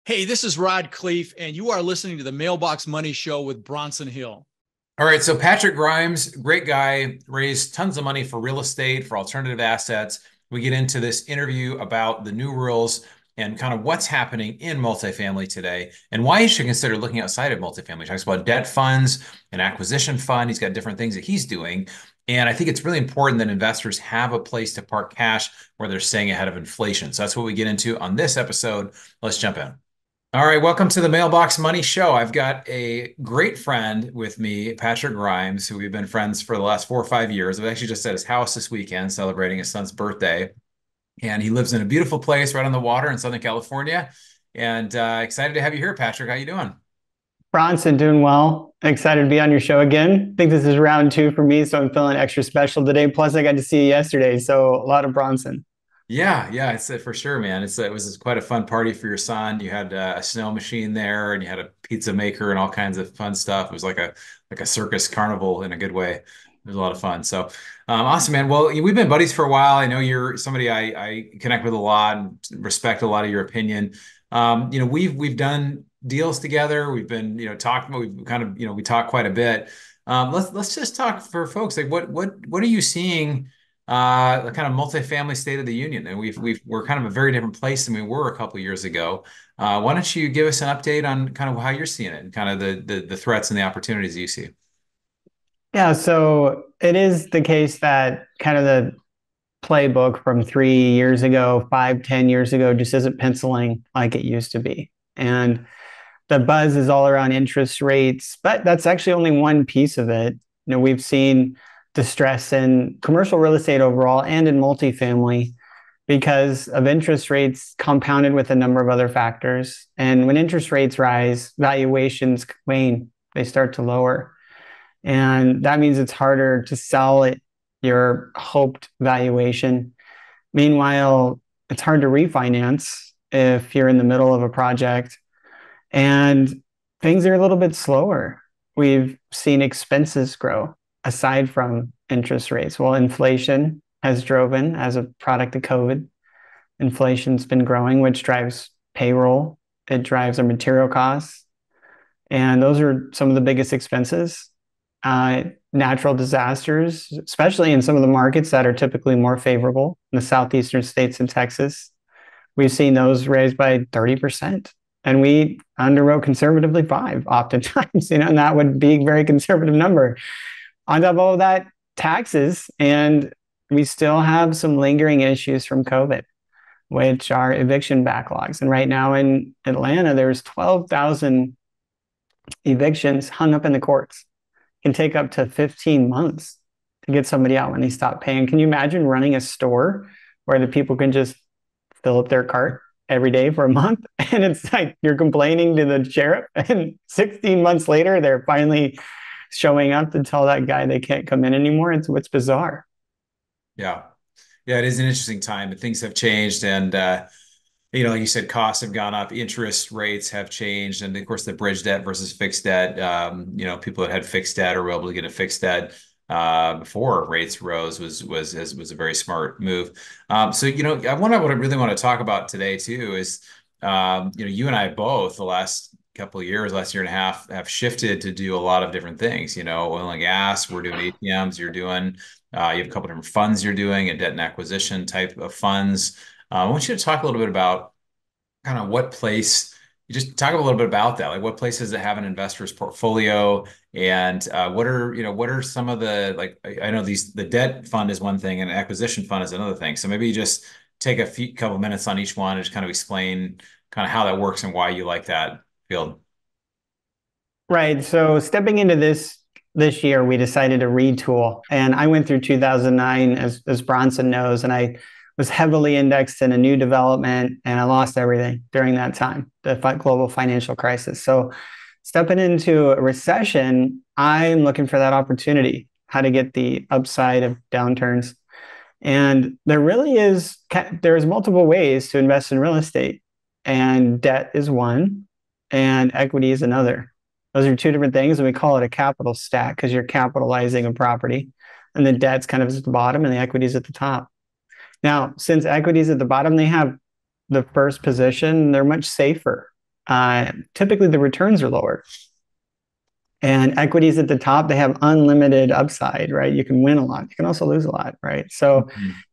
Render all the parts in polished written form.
Hey, this is Rod Cleef, and you are listening to the Mailbox Money Show with Bronson Hill. All right, so Patrick Grimes, great guy, raised tons of money for real estate, for alternative assets. We get into this interview about the new rules and kind of what's happening in multifamily today and why you should consider looking outside of multifamily. He talks about debt funds, an acquisition fund. He's got different things that he's doing. And I think it's really important that investors have a place to park cash where they're staying ahead of inflation. So that's what we get into on this episode. Let's jump in. All right, welcome to the Mailbox Money Show. I've got a great friend with me, Patrick Grimes, who we've been friends for the last 4 or 5 years. I've actually just at his house this weekend celebrating his son's birthday. And he lives in a beautiful place right on the water in Southern California. And excited to have you here, Patrick. How you doing? Bronson, doing well. Excited to be on your show again. I think this is round two for me, so I'm feeling extra special today. Plus, I got to see you yesterday, so a lot of Bronson. Yeah, it's for sure, man. It was quite a fun party for your son. You had a snow machine there, and you had a pizza maker and all kinds of fun stuff. It was like a circus carnival in a good way. It was a lot of fun. So awesome, man. Well, we've been buddies for a while. I know you're somebody I connect with a lot and respect a lot of your opinion. We've done deals together. We've been talking. We've kind of we talk quite a bit. Let's just talk for folks. Like what are you seeing? The kind of multifamily state of the union, and we're kind of a very different place than we were a couple of years ago. Why don't you give us an update on kind of how you're seeing it and kind of the threats and the opportunities you see? Yeah, so it is the case that kind of the playbook from 3 years ago, 5, 10 years ago, just isn't penciling like it used to be. And the buzz is all around interest rates, but that's actually only one piece of it. We've seen distress in commercial real estate overall and in multifamily because of interest rates compounded with a number of other factors. And when interest rates rise, valuations wane, they start to lower. And that means it's harder to sell at your hoped valuation. Meanwhile, it's hard to refinance if you're in the middle of a project, and things are a little bit slower. We've seen expenses grow aside from interest rates. Well, inflation has driven as a product of COVID. Inflation's been growing, which drives payroll. It drives our material costs. And those are some of the biggest expenses. Natural disasters, especially in some of the markets that are typically more favorable, in the Southeastern States and Texas, we've seen those raised by 30%. And we underwrote conservatively 5 oftentimes, and that would be a very conservative number. On top of all of that, taxes, and we still have some lingering issues from COVID, which are eviction backlogs. And right now in Atlanta, there's 12,000 evictions hung up in the courts. It can take up to 15 months to get somebody out when they stop paying. Can you imagine running a store where the people can just fill up their cart every day for a month? And it's like you're complaining to the sheriff, and 16 months later, they're finally showing up to tell that guy they can't come in anymore. It's bizarre. Yeah, yeah, it is an interesting time, but things have changed, and like you said, costs have gone up, interest rates have changed, and of course, the bridge debt versus fixed debt. People that had fixed debt or were able to get a fixed debt before rates rose was a very smart move. What I really want to talk about today too is, you and I both the last couple of years, last year and a half, have shifted to do a lot of different things. Oil and gas, we're doing ATMs, you're doing, you have a couple different funds you're doing, a debt and acquisition type of funds. I want you to talk a little bit about kind of what place, you just talk a little bit about that, like what places that have an investor's portfolio, and what are some of the, like, I know the debt fund is one thing and acquisition fund is another thing. So maybe you just take a couple minutes on each one and just kind of explain kind of how that works and why you like that field. Right. So stepping into this year, we decided to retool, and I went through 2009, as Bronson knows, and I was heavily indexed in a new development, and I lost everything during that time, the global financial crisis. So stepping into a recession, I'm looking for that opportunity, how to get the upside of downturns. And there's multiple ways to invest in real estate, and debt is one, and equity is another. Those are two different things, and we call it a capital stack because you're capitalizing a property, and the debt's kind of at the bottom and the equity is at the top. Now, since equity is at the bottom, they have the first position, they're much safer typically the returns are lower. And equities at the top, they have unlimited upside, right? You can win a lot. You can also lose a lot, right? So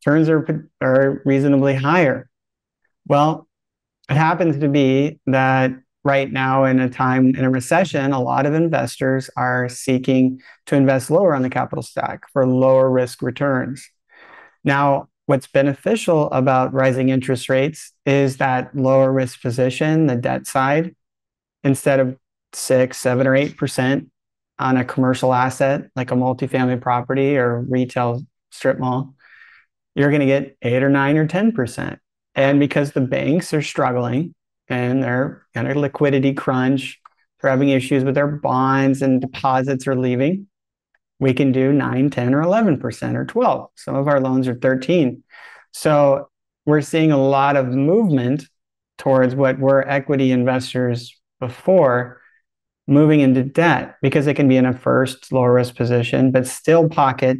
returns are reasonably higher. Well, it happens to be that right now in a recession, a lot of investors are seeking to invest lower on the capital stack for lower risk returns. Now, what's beneficial about rising interest rates is that lower risk position, the debt side, instead of 6, 7, or 8% on a commercial asset like a multifamily property or retail strip mall, you're going to get 8 or 9 or 10%. And because the banks are struggling and they're kind of liquidity crunch, they're having issues with their bonds and deposits are leaving, we can do 9, 10, or 11% or 12. Some of our loans are 13. So we're seeing a lot of movement towards what were equity investors before, moving into debt because it can be in a first lower risk position, but still pocket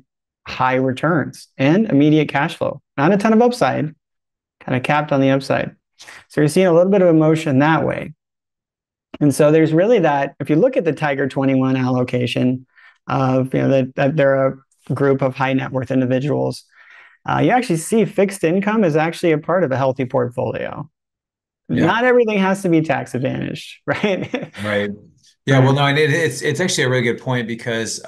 high returns and immediate cash flow. Not a ton of upside, kind of capped on the upside. So you're seeing a little bit of emotion that way. And so there's really that, if you look at the Tiger 21 allocation of, that they're a group of high net worth individuals, you actually see fixed income is actually a part of a healthy portfolio. Yeah. Not everything has to be tax advantaged, right? Right. Yeah, well, no, and it's actually a really good point because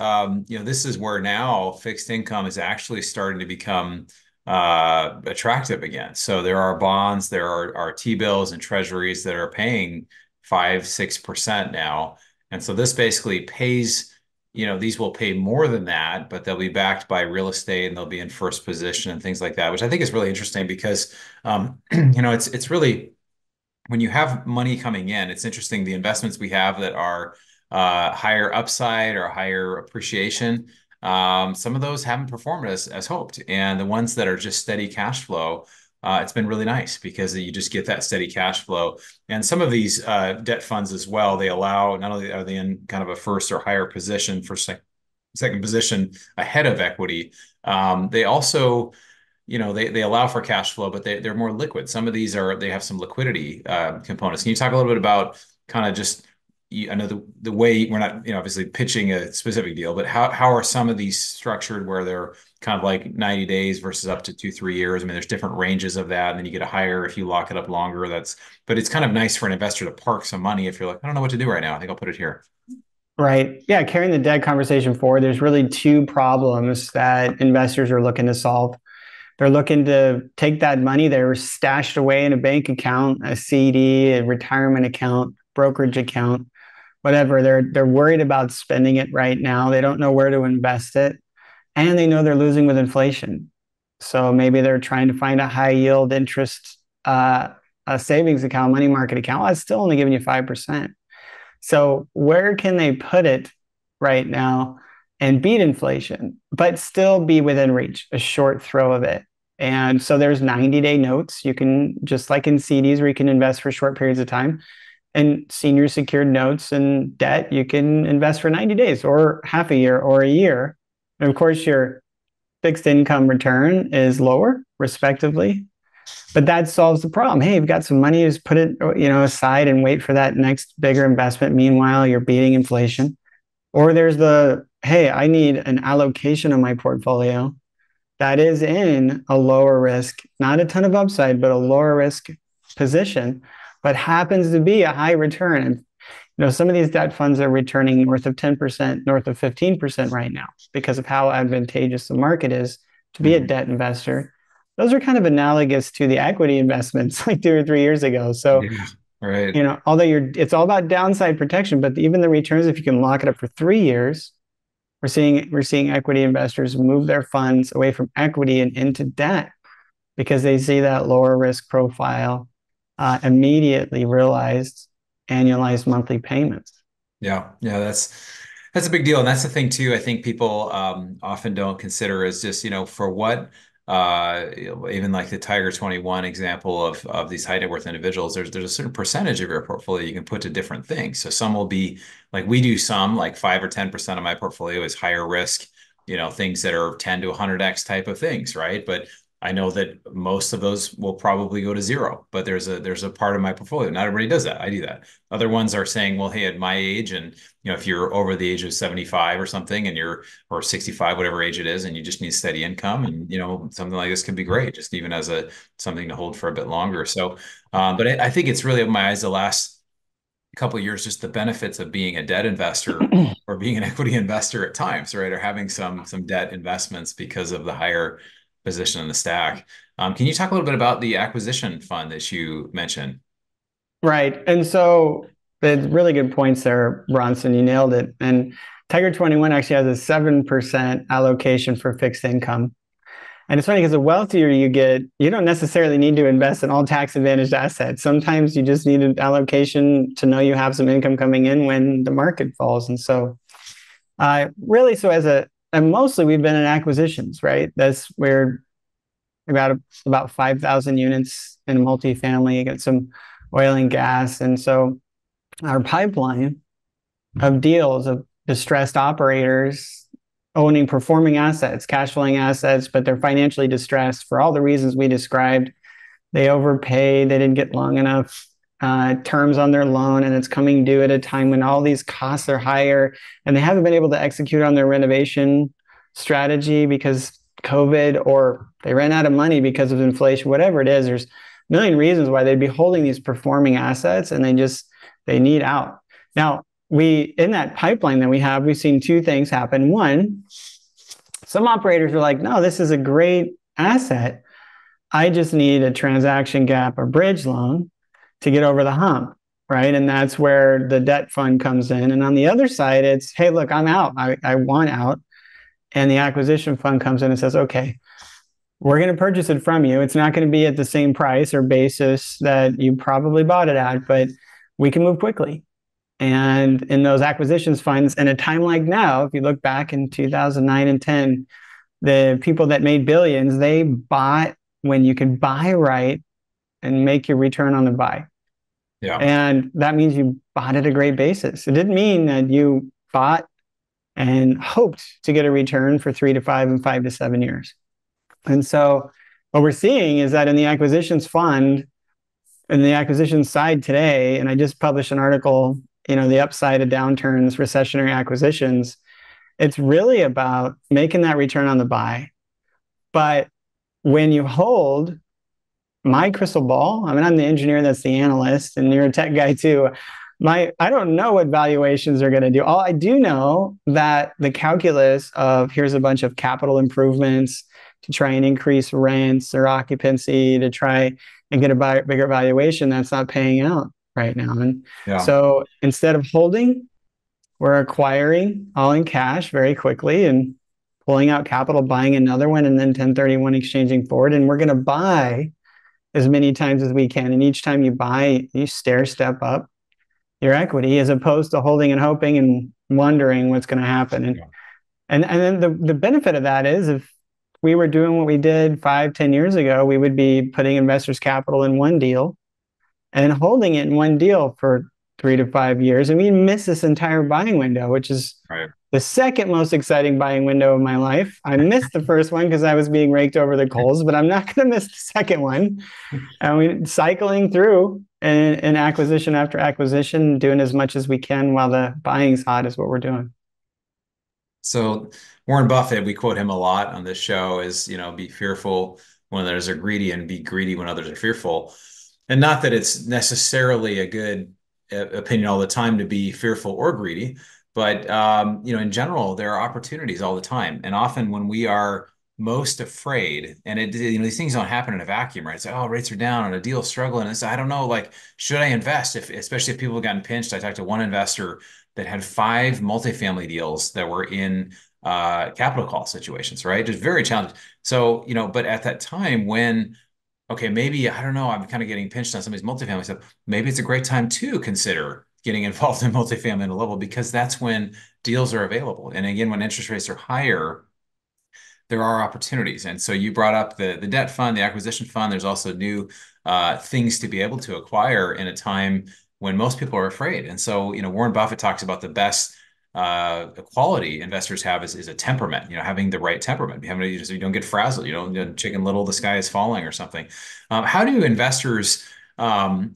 this is where now fixed income is actually starting to become attractive again. So there are bonds, there are T-bills and treasuries that are paying 5-6% now, and so this basically pays. These will pay more than that, but they'll be backed by real estate and they'll be in first position and things like that, which I think is really interesting because it's really. When you have money coming in, it's interesting. The investments we have that are higher upside or higher appreciation, some of those haven't performed as hoped. And the ones that are just steady cash flow, it's been really nice because you just get that steady cash flow. And some of these debt funds as well, they allow, not only are they in kind of a first or higher position for second position ahead of equity, they also they allow for cash flow, but they're more liquid. Some of these they have some liquidity components. Can you talk a little bit about kind of just, I know the way we're not, obviously pitching a specific deal, but how are some of these structured where they're kind of like 90 days versus up to 2-3 years? I mean, there's different ranges of that, and then you get a higher if you lock it up longer. But it's kind of nice for an investor to park some money if you're like, I don't know what to do right now. I think I'll put it here. Right. Yeah. Carrying the debt conversation forward, there's really two problems that investors are looking to solve. They're looking to take that money they were stashed away in a bank account, a CD, a retirement account, brokerage account, whatever. They're worried about spending it right now. They don't know where to invest it, and they know they're losing with inflation. So maybe they're trying to find a high yield interest, a savings account, money market account. Well, it's still only giving you 5%. So where can they put it right now and beat inflation, but still be within reach, a short throw of it? And so there's 90-day notes. You can, just like in CDs where you can invest for short periods of time, and senior secured notes and debt, you can invest for 90 days or half a year or a year. And of course, your fixed income return is lower, respectively. But that solves the problem. Hey, you've got some money, just put it aside and wait for that next bigger investment. Meanwhile, you're beating inflation. Or there's hey, I need an allocation of my portfolio that is in a lower risk, not a ton of upside, but a lower risk position, but happens to be a high return. And some of these debt funds are returning north of 10%, north of 15% right now because of how advantageous the market is to be a debt investor. Those are kind of analogous to the equity investments like 2 or 3 years ago. So, right. Although it's all about downside protection, but even the returns, if you can lock it up for 3 years, we're seeing equity investors move their funds away from equity and into debt because they see that lower risk profile, immediately realized annualized monthly payments. Yeah, that's a big deal, and that's the thing too. I think people often don't consider is just for what. Even like the Tiger 21 example of these high net worth individuals, there's a certain percentage of your portfolio you can put to different things. So some will be like, we do some like 5 or 10% of my portfolio is higher risk, things that are 10 to 100x type of things, right? But I know that most of those will probably go to zero, but there's a part of my portfolio. Not everybody does that. I do that. Other ones are saying, well, hey, at my age, and if you're over the age of 75 or something, and you're or 65, whatever age it is, and you just need steady income, and something like this can be great, just even as something to hold for a bit longer. So, but I think it's really opened my eyes the last couple of years, just the benefits of being a debt investor or being an equity investor at times, right? Or having some debt investments because of the higher position in the stack. Can you talk a little bit about the acquisition fund that you mentioned? Right. And so it's really good points there, Bronson. You nailed it. And Tiger 21 actually has a 7% allocation for fixed income. And it's funny because the wealthier you get, you don't necessarily need to invest in all tax advantaged assets. Sometimes you just need an allocation to know you have some income coming in when the market falls. And so really, and mostly we've been in acquisitions, right? That's where about 5,000 units in multifamily, got some oil and gas. And so our pipeline of deals of distressed operators owning performing assets, cash flowing assets, but they're financially distressed for all the reasons we described. They overpaid, they didn't get long enough terms on their loan, and it's coming due at a time when all these costs are higher, and they haven't been able to execute on their renovation strategy because COVID, or they ran out of money because of inflation, whatever it is. There's a million reasons why they'd be holding these performing assets, and they need out. Now, in that pipeline that we have, we've seen two things happen. One, some operators are like, no, this is a great asset. I just need a transaction gap or bridge loan to get over the hump, right? And that's where the debt fund comes in. And on the other side, it's, hey, look, I'm out. I want out. And the acquisition fund comes in and says, okay, we're going to purchase it from you. It's not going to be at the same price or basis that you probably bought it at, but we can move quickly. And in those acquisitions funds, in a time like now, if you look back in 2009 and 10, the people that made billions, they bought when you could buy right and make your return on the buy. Yeah. And that means you bought at a great basis. It didn't mean that you bought and hoped to get a return for 3 to 5 and 5 to 7 years. And so what we're seeing is that in the acquisitions fund, in the acquisition side today, and I just published an article, the upside of downturns, recessionary acquisitions, it's really about making that return on the buy. But when you hold my crystal ball, I mean, I'm the engineer that's the analyst, and you're a tech guy too. I don't know what valuations are going to do. All I do know that the calculus of here's a bunch of capital improvements to try and increase rents or occupancy to try and get a bigger valuation, that's not paying out right now. And so instead of holding, we're acquiring all in cash very quickly and pulling out capital, buying another one, and then 1031 exchanging forward. And we're going to buy as many times as we can. And each time you buy, you stair step up your equity as opposed to holding and hoping and wondering what's going to happen. And then the benefit of that is if we were doing what we did 5-10 years ago, we would be putting investors' capital in one deal and holding it in one deal for 3 to 5 years. And we miss this entire buying window, which is the second most exciting buying window of my life. I missed the first one because I was being raked over the coals, but I'm not going to miss the second one. And we're cycling through and acquisition after acquisition, doing as much as we can while the buying's hot is what we're doing. So Warren Buffett, we quote him a lot on this show, is, be fearful when others are greedy and be greedy when others are fearful. And not that it's necessarily a good opinion all the time to be fearful or greedy, but in general, there are opportunities all the time. And often when we are most afraid, and these things don't happen in a vacuum, right? It's like, oh, rates are down and a deal's struggling. It's, I don't know, like, should I invest? Especially if people have gotten pinched. I talked to one investor that had 5 multifamily deals that were in capital call situations, right? Just very challenging. So, but at that time when, okay, maybe, I don't know, I'm kind of getting pinched on some of these multifamily stuff. Maybe it's a great time to consider getting involved in multifamily in a level, because that's when deals are available. And again, when interest rates are higher, there are opportunities. And so you brought up the debt fund, the acquisition fund. There's also new things to be able to acquire in a time when most people are afraid. And so, Warren Buffett talks about the best quality investors have is a temperament, having the right temperament. You don't get frazzled. You don't, chicken little, the sky is falling or something. How do investors, I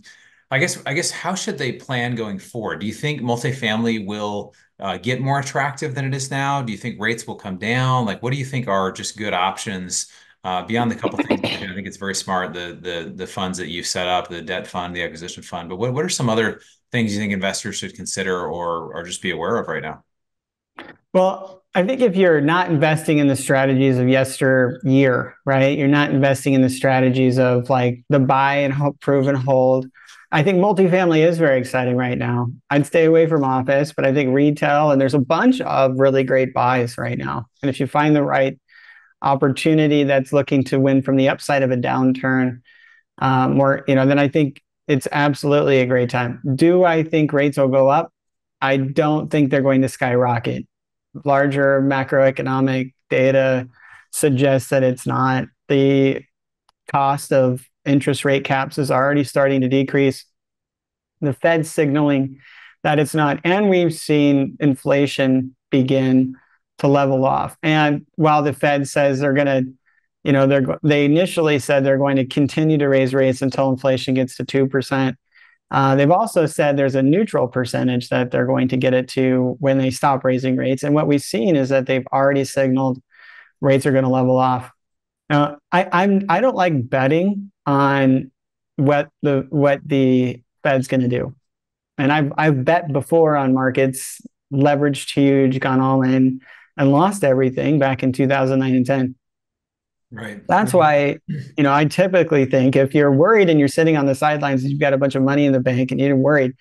guess, how should they plan going forward? Do you think multifamily will get more attractive than it is now? Do you think rates will come down? Like, what do you think are just good options beyond the couple things? I think it's very smart, the funds that you've set up, the debt fund, the acquisition fund. But what are some other things you think investors should consider or just be aware of right now? Well, I think if you're not investing in the strategies of yesteryear, right? You're not investing in the strategies of like the buy and hope, prove and hold. I think multifamily is very exciting right now. I'd stay away from office, but I think retail, and there's a bunch of really great buys right now. And if you find the right opportunity that's looking to win from the upside of a downturn, then I think it's absolutely a great time. Do I think rates will go up? I don't think they're going to skyrocket. Larger macroeconomic data suggests that it's not. The cost of interest rate caps is already starting to decrease. The Fed's signaling that it's not. And we've seen inflation begin to level off. And while the Fed says they're going to, they initially said they're going to continue to raise rates until inflation gets to 2%. They've also said there's a neutral percentage that they're going to get it to when they stop raising rates. And what we've seen is that they've already signaled rates are going to level off. Now, I don't like betting on what the Fed's going to do. And I've bet before on markets, leveraged huge, gone all in, and lost everything back in 2009 and 10. Right. That's why, I typically think if you're worried and you're sitting on the sidelines, you've got a bunch of money in the bank and you're worried,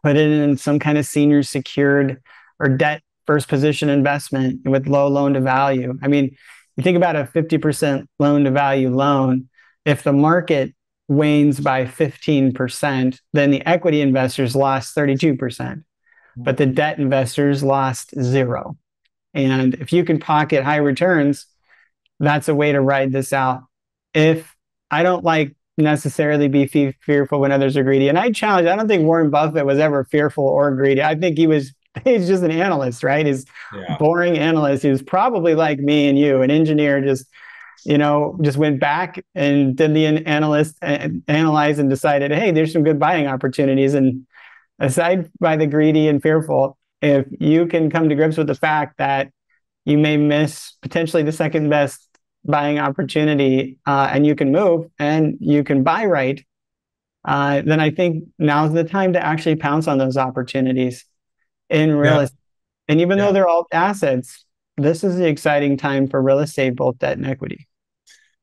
put it in some kind of senior secured or debt first position investment with low loan to value. I mean, you think about a 50% loan to value loan. If the market wanes by 15%, then the equity investors lost 32%, but the debt investors lost 0. And if you can pocket high returns, that's a way to ride this out. If I don't like necessarily be fearful when others are greedy, and I don't think Warren Buffett was ever fearful or greedy. I think he's just an analyst, right? He's boring analyst. He was probably like me and you, an engineer, just went back and did the analyze and decided, hey, there's some good buying opportunities. And aside by the greedy and fearful, if you can come to grips with the fact that you may miss potentially the second best buying opportunity, and you can move and you can buy right, then I think now's the time to actually pounce on those opportunities in real estate. And even though they're all assets, this is the exciting time for real estate, both debt and equity.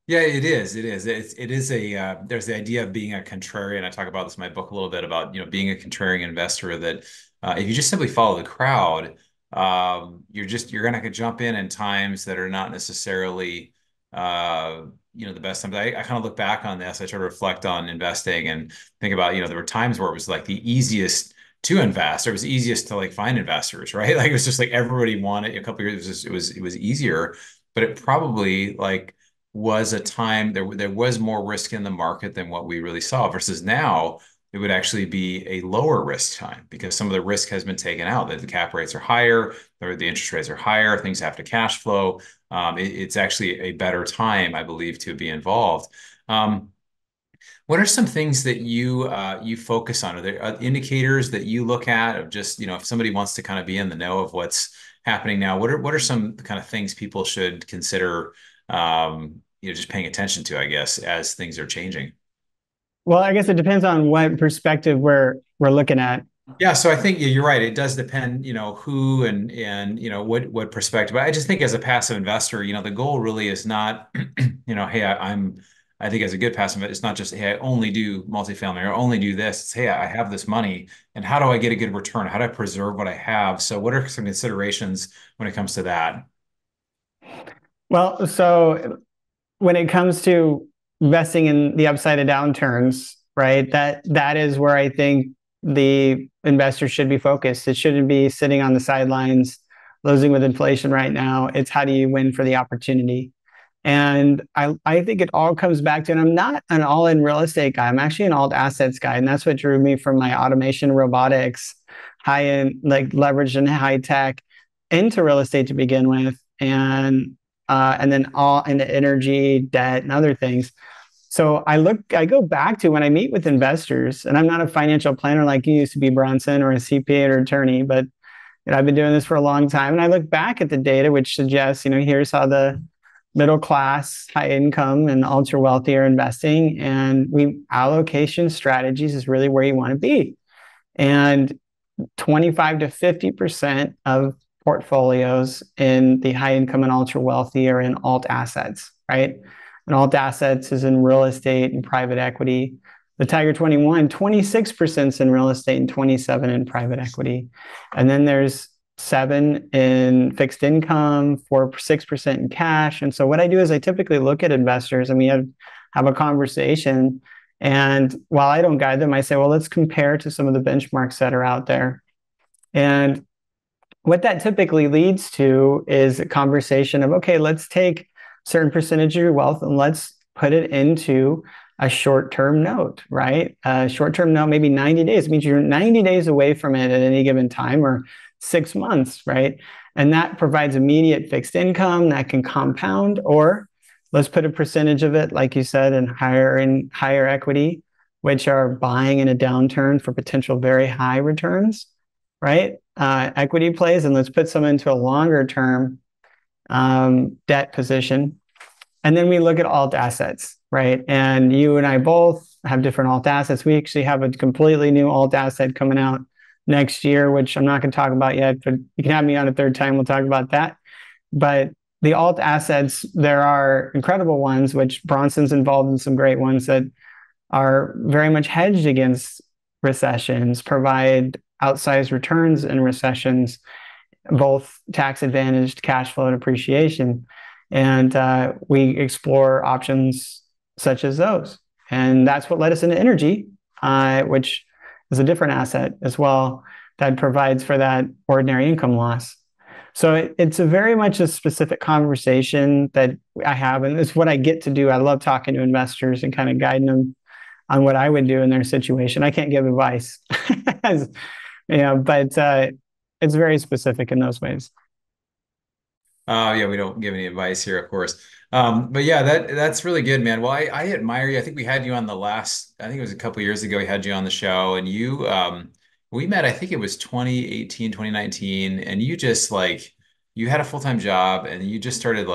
Yeah, it is. It is. It is there's the idea of being a contrarian. I talk about this in my book a little bit about, being a contrarian investor, that if you just simply follow the crowd, you're going to jump in times that are not necessarily, the best times. I kind of look back on this. I try to reflect on investing and think about, there were times where it was like the easiest to invest. It was easiest to find investors, right? Like it was just like everybody wanted. A couple of years, it was easier, but it probably was a time there was more risk in the market than what we really saw, versus now it would actually be a lower risk time because some of the risk has been taken out. The cap rates are higher, or the interest rates are higher, things have to cash flow. It's actually a better time, I believe, to be involved. What are some things that you focus on? Are there indicators that you look at of just, if somebody wants to kind of be in the know of what's happening now, what are some kind of things people should consider, just paying attention to, I guess, as things are changing? Well, I guess it depends on what perspective we're looking at. Yeah, so I think you're right. It does depend, who and what perspective. I just think as a passive investor, the goal really is not, hey, I think as a good passive investor, it's not just, hey, I only do multifamily or only do this. It's, hey, I have this money, and how do I get a good return? How do I preserve what I have? So what are some considerations when it comes to that? Well, so when it comes to investing in the upside of downturns, right? That is where I think the investor should be focused. It shouldn't be sitting on the sidelines, losing with inflation right now. It's how do you win for the opportunity? And I think it all comes back to, and I'm not an all-in real estate guy. I'm actually an alt assets guy. And that's what drew me from my automation robotics high end, like leveraged and high tech into real estate to begin with, and then all into energy, debt, and other things. So I go back to when I meet with investors, and I'm not a financial planner like you used to be, Bronson, or a CPA or attorney, but I've been doing this for a long time, and I look back at the data, which suggests, here's how the middle class, high income, and ultra wealthy are investing, and allocation strategies is really where you want to be. And 25 to 50% of portfolios in the high income and ultra wealthy are in alt assets, right? And alt assets is in real estate and private equity. The Tiger 21, 26% is in real estate and 27 in private equity. And then there's 7 in fixed income, 6% in cash. And so what I do is I typically look at investors and we have a conversation. And while I don't guide them, I say, well, let's compare to some of the benchmarks that are out there. And what that typically leads to is a conversation of, okay, let's take a certain percentage of your wealth and let's put it into a short-term note, right? A short-term note, maybe 90 days. It means you're 90 days away from it at any given time, or 6 months, right? And that provides immediate fixed income that can compound. Or let's put a percentage of it, like you said, in higher equity, which are buying in a downturn for potential very high returns, right? Equity plays, and let's put some into a longer term debt position. And then we look at alt assets, right? And you and I both have different alt assets. We actually have a completely new alt asset coming out next year, which I'm not going to talk about yet, but you can have me on a third time. We'll talk about that. But the alt assets, there are incredible ones, which Bronson's involved in some great ones that are very much hedged against recessions, provide outsized returns in recessions, both tax advantaged cash flow and appreciation. And we explore options such as those. And that's what led us into energy, which is a different asset as well that provides for that ordinary income loss. So it's a very much a specific conversation that I have, and it's what I get to do. I love talking to investors and kind of guiding them on what I would do in their situation. I can't give advice, but it's very specific in those ways. Yeah, we don't give any advice here, of course. But yeah, that's really good, man. Well, I admire you. I think we had you on I think it was a couple of years ago, we had you on the show, and we met, I think it was 2018, 2019, and you just you had a full-time job and you just started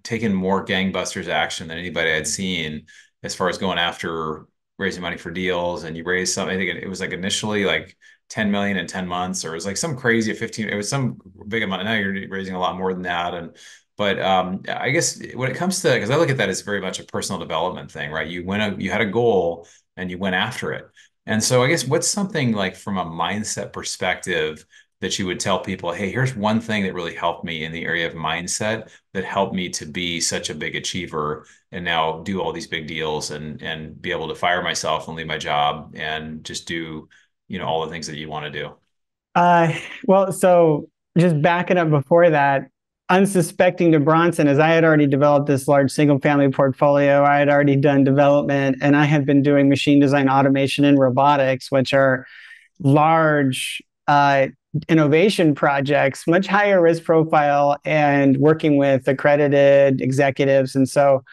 taking more gangbusters action than anybody I'd seen as far as going after raising money for deals. And you raised something, I think it was initially 10 million in 10 months, or it was some crazy 15, it was some big amount. Now you're raising a lot more than that. But I guess when it comes to, because I look at that as very much a personal development thing, right? You had a goal and you went after it. And so I guess what's something from a mindset perspective that you would tell people, hey, here's one thing that really helped me in the area of mindset that helped me to be such a big achiever and now do all these big deals and be able to fire myself and leave my job and just do all the things that you want to do? Well, so just backing up before that, unsuspecting to Bronson, as I had already developed this large single family portfolio, I had already done development, and I had been doing machine design, automation, and robotics, which are large innovation projects, much higher risk profile, and working with accredited executives. And so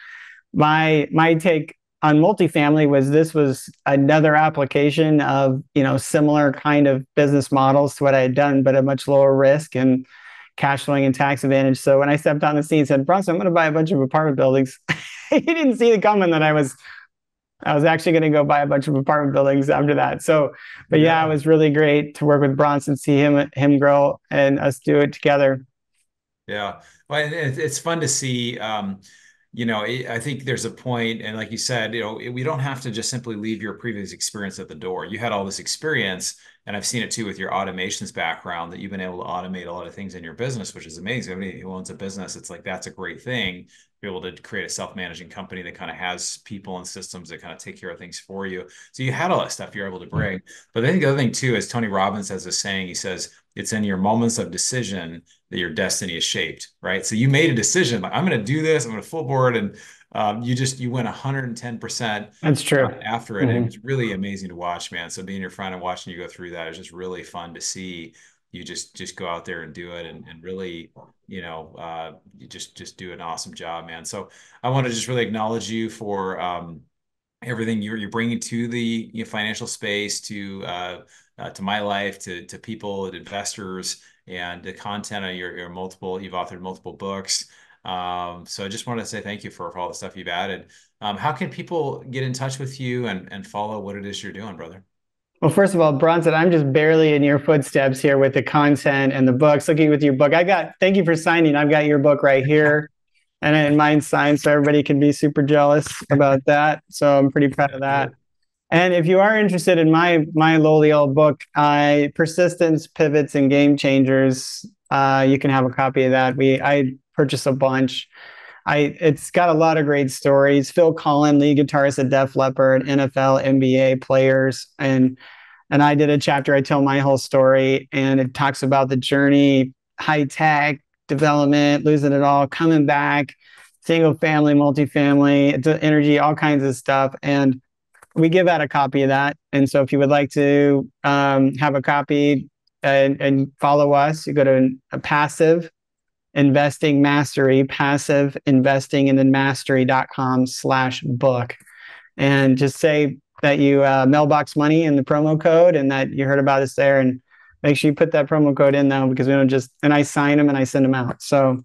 my take on multifamily was another application of similar kind of business models to what I had done, but a much lower risk and cash flowing and tax advantage. So when I stepped on the scene and said, Bronson, I'm going to buy a bunch of apartment buildings, he didn't see it coming that I was actually going to go buy a bunch of apartment buildings after that. So, but yeah, it was really great to work with Bronson, see him grow and us do it together. Yeah. Well, it's fun to see. I think there's a point, and like you said, we don't have to just simply leave your previous experience at the door. You had all this experience, and I've seen it too with your automations background, that you've been able to automate a lot of things in your business, which is amazing. Everybody who owns a business, it's that's a great thing. Be able to create a self-managing company that kind of has people and systems that kind of take care of things for you. So you had all that stuff you're able to bring. But I think the other thing too is Tony Robbins has a saying. He says, it's in your moments of decision that your destiny is shaped, right? So you made a decision, I'm going to do this, I'm going to full board. And you went 110% That's true. after it. And it was really amazing to watch, man. So being your friend and watching you go through that is just really fun to see. You just go out there and do it, and really, you just do an awesome job, man. So I want to just really acknowledge you for everything you're bringing to the financial space, to my life, to people, to investors, and the content of you've authored multiple books. So I just wanted to say thank you for all the stuff you've added. How can people get in touch with you and follow what it is you're doing, brother? Well, first of all, Bronson, I'm just barely in your footsteps here with the content and the books. Looking with your book, thank you for signing. I've got your book right here, and mine's signed, so everybody can be super jealous about that. So I'm pretty proud of that. And if you are interested in my lowly old book, Persistence, Pivots, and Game Changers, you can have a copy of that. I purchased a bunch. It's got a lot of great stories. Phil Collin, lead guitarist of Def Leppard, NFL, NBA players, and I did a chapter. I tell my whole story, and it talks about the journey, high tech development, losing it all, coming back, single family, multifamily, energy, all kinds of stuff. And we give out a copy of that. And so if you would like to have a copy and follow us, you go to a Passive Investing Mastery, Passive Investing, and then mastery.com/book. And just say that you mailbox money in the promo code and that you heard about us there. And make sure you put that promo code in now, because we don't and I sign them and I send them out. So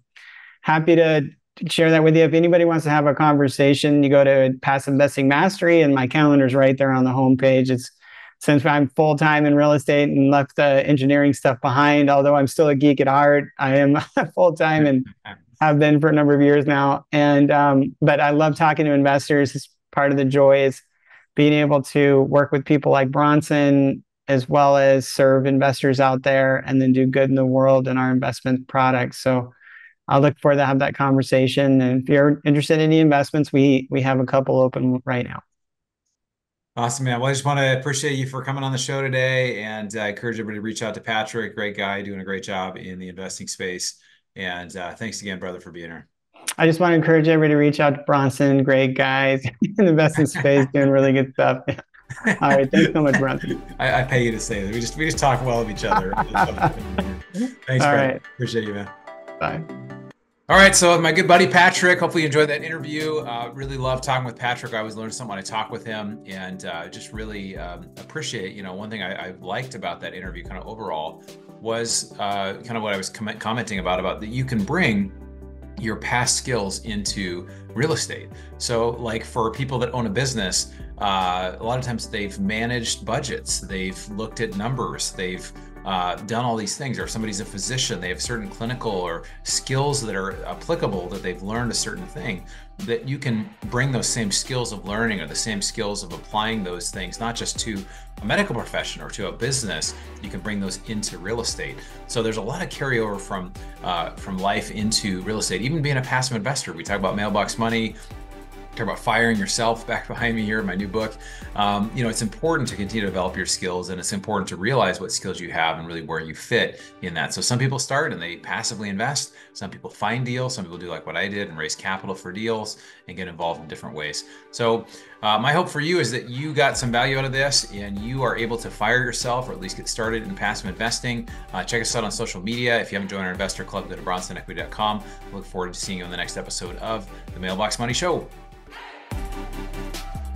happy to share that with you. If anybody wants to have a conversation, you go to Passive Investing Mastery, and my calendar's right there on the homepage. Since I'm full-time in real estate and left the engineering stuff behind, although I'm still a geek at heart, I am full-time and have been for a number of years now. And but I love talking to investors. It's part of the joy is being able to work with people like Bronson, as well as serve investors out there and then do good in the world and our investment products. So I look forward to have that conversation. And if you're interested in any investments, we have a couple open right now. Awesome, man. Well, I just want to appreciate you for coming on the show today, and I encourage everybody to reach out to Patrick. Great guy, doing a great job in the investing space. And thanks again, brother, for being here. I just want to encourage everybody to reach out to Bronson. Great guys in the investing space, doing really good stuff. All right, thanks so much, Bronson. I pay you to say that. We just talk well of each other. Thanks, All right. Appreciate you, man. Bye. All right, so my good buddy Patrick, hopefully you enjoyed that interview. Really love talking with Patrick. I always learn something when I talk with him, and just really appreciate, one thing I liked about that interview kind of overall was kind of what I was commenting about that you can bring your past skills into real estate. So like for people that own a business, a lot of times they've managed budgets, they've looked at numbers, they've done all these things, or if somebody's a physician, they have certain clinical or skills that are applicable, that they've learned a certain thing, that you can bring those same skills of learning or the same skills of applying those things, not just to a medical profession or to a business, you can bring those into real estate. So there's a lot of carryover from life into real estate, even being a passive investor. We talk about mailbox money, talk about firing yourself back behind me here in my new book. It's important to continue to develop your skills, and it's important to realize what skills you have and really where you fit in that. So some people start and they passively invest. Some people find deals. Some people do like what I did and raise capital for deals and get involved in different ways. So my hope for you is that you got some value out of this and you are able to fire yourself, or at least get started in passive investing. Check us out on social media. If you haven't joined our investor club, go to bronsonequity.com. Look forward to seeing you on the next episode of the Mailbox Money Show.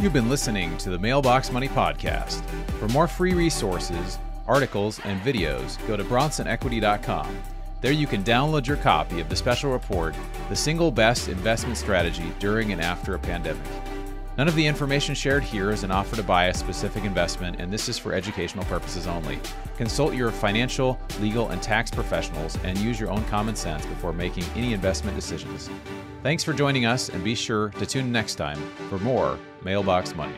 You've been listening to the Mailbox Money Podcast. For more free resources, articles, and videos, go to bronsonequity.com. There you can download your copy of the special report, The Single Best Investment Strategy During and After a Pandemic. None of the information shared here is an offer to buy a specific investment, and this is for educational purposes only. Consult your financial, legal, and tax professionals and use your own common sense before making any investment decisions. Thanks for joining us, and be sure to tune in next time for more Mailbox Money.